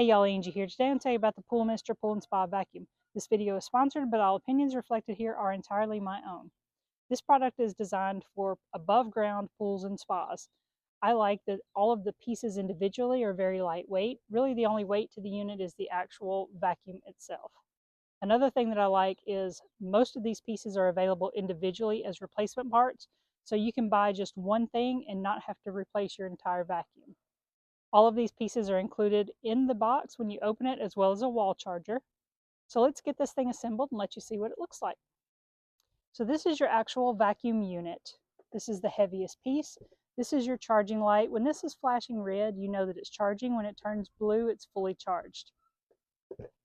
Hey y'all, Angie here. Today I'm tell you about the Poolmr Pool and Spa Vacuum. This video is sponsored, but all opinions reflected here are entirely my own. This product is designed for above ground pools and spas. I like that all of the pieces individually are very lightweight. Really the only weight to the unit is the actual vacuum itself. Another thing that I like is most of these pieces are available individually as replacement parts, so you can buy just one thing and not have to replace your entire vacuum. All of these pieces are included in the box when you open it, as well as a wall charger. So let's get this thing assembled and let you see what it looks like. So this is your actual vacuum unit. This is the heaviest piece. This is your charging light. When this is flashing red, you know that it's charging. When it turns blue, it's fully charged.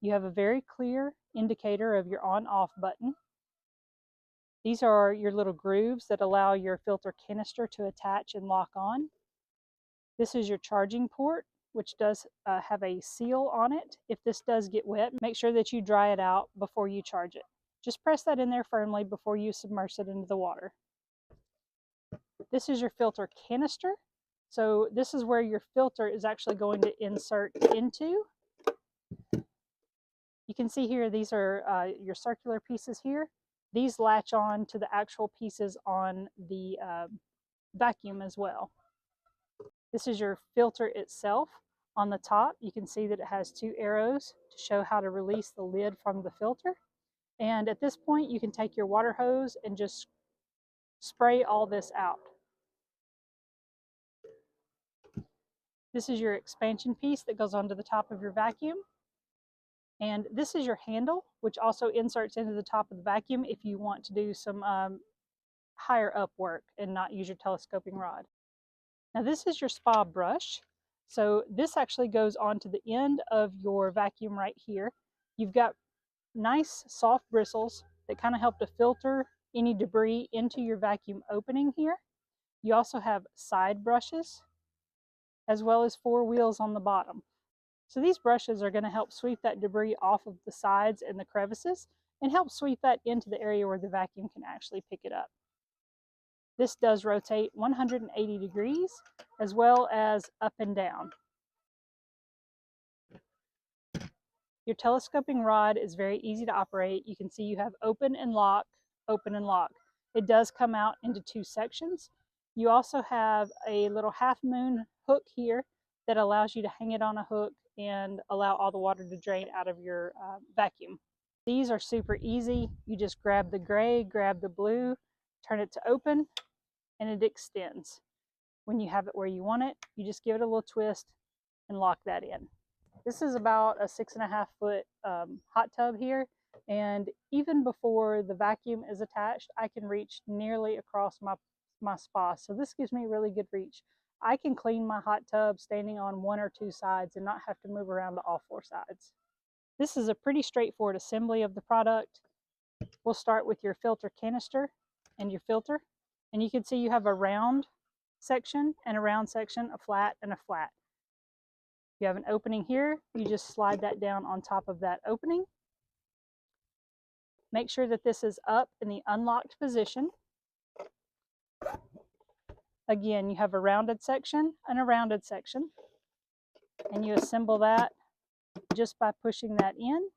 You have a very clear indicator of your on-off button. These are your little grooves that allow your filter canister to attach and lock on. This is your charging port, which does have a seal on it. If this does get wet, make sure that you dry it out before you charge it. Just press that in there firmly before you submerge it into the water. This is your filter canister. So this is where your filter is actually going to insert into. You can see here, these are your circular pieces here. These latch on to the actual pieces on the vacuum as well. This is your filter itself. On the top, you can see that it has two arrows to show how to release the lid from the filter. And at this point, you can take your water hose and just spray all this out. This is your expansion piece that goes onto the top of your vacuum. And this is your handle, which also inserts into the top of the vacuum if you want to do some higher up work and not use your telescoping rod. Now this is your spa brush. So this actually goes onto the end of your vacuum right here. You've got nice soft bristles that kind of help to filter any debris into your vacuum opening here. You also have side brushes as well as four wheels on the bottom. So these brushes are going to help sweep that debris off of the sides and the crevices and help sweep that into the area where the vacuum can actually pick it up. This does rotate 180 degrees as well as up and down. Your telescoping rod is very easy to operate. You can see you have open and lock, open and lock. It does come out into two sections. You also have a little half moon hook here that allows you to hang it on a hook and allow all the water to drain out of your vacuum. These are super easy. You just grab the gray, grab the blue, turn it to open, and it extends. When you have it where you want it, you just give it a little twist and lock that in. This is about a 6.5 foot hot tub here, and even before the vacuum is attached, I can reach nearly across my spa. So this gives me really good reach. I can clean my hot tub standing on one or two sides and not have to move around to all four sides. This is a pretty straightforward assembly of the product. We'll start with your filter canister and your filter. And you can see you have a round section and a round section, a flat and a flat. You have an opening here. You just slide that down on top of that opening. Make sure that this is up in the unlocked position. Again, you have a rounded section and a rounded section. And you assemble that just by pushing that in.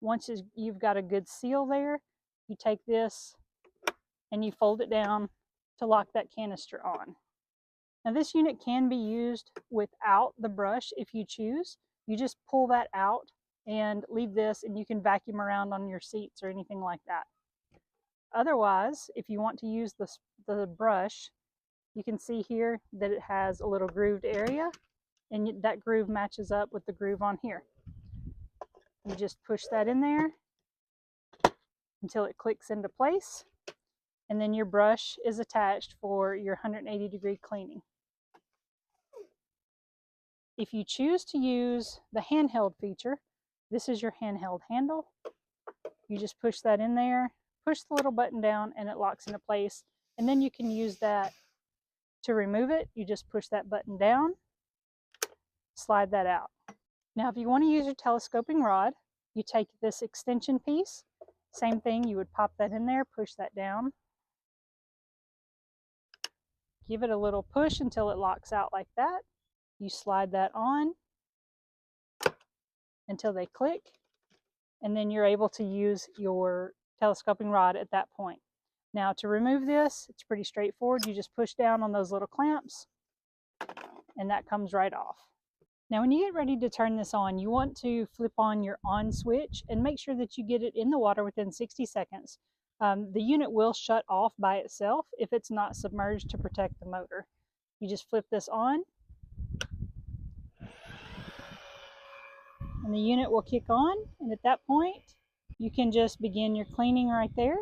Once you've got a good seal there, you take this and you fold it down to lock that canister on. Now this unit can be used without the brush if you choose. You just pull that out and leave this, and you can vacuum around on your seats or anything like that. Otherwise, if you want to use the brush, you can see here that it has a little grooved area, and that groove matches up with the groove on here. You just push that in there until it clicks into place, and then your brush is attached for your 180 degree cleaning. If you choose to use the handheld feature, this is your handheld handle. You just push that in there, push the little button down, and it locks into place. And then you can use that to remove it. You just push that button down, slide that out. Now, if you want to use your telescoping rod, you take this extension piece, same thing, you would pop that in there, push that down, give it a little push until it locks out like that. You slide that on, until they click, and then you're able to use your telescoping rod at that point. Now to remove this, it's pretty straightforward. You just push down on those little clamps and that comes right off. Now when you get ready to turn this on, you want to flip on your on switch and make sure that you get it in the water within 60 seconds. The unit will shut off by itself if it's not submerged to protect the motor. You just flip this on and the unit will kick on, and at that point you can just begin your cleaning right there.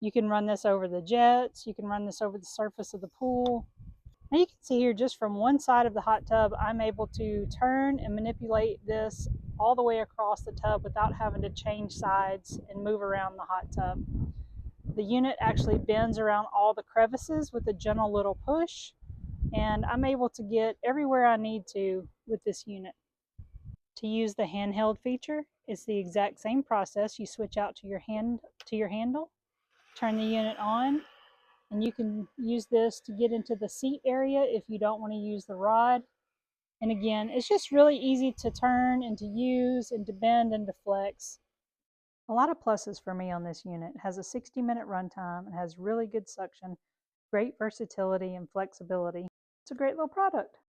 You can run this over the jets, you can run this over the surface of the pool. Now you can see here just from one side of the hot tub, I'm able to turn and manipulate this all the way across the tub without having to change sides and move around the hot tub. The unit actually bends around all the crevices with a gentle little push, and I'm able to get everywhere I need to with this unit. To use the handheld feature, it's the exact same process. You switch out to your handle, turn the unit on, and you can use this to get into the seat area if you don't want to use the rod. And again, it's just really easy to turn and to use and to bend and to flex. A lot of pluses for me on this unit. It has a 60-minute runtime. It has really good suction, great versatility and flexibility. It's a great little product.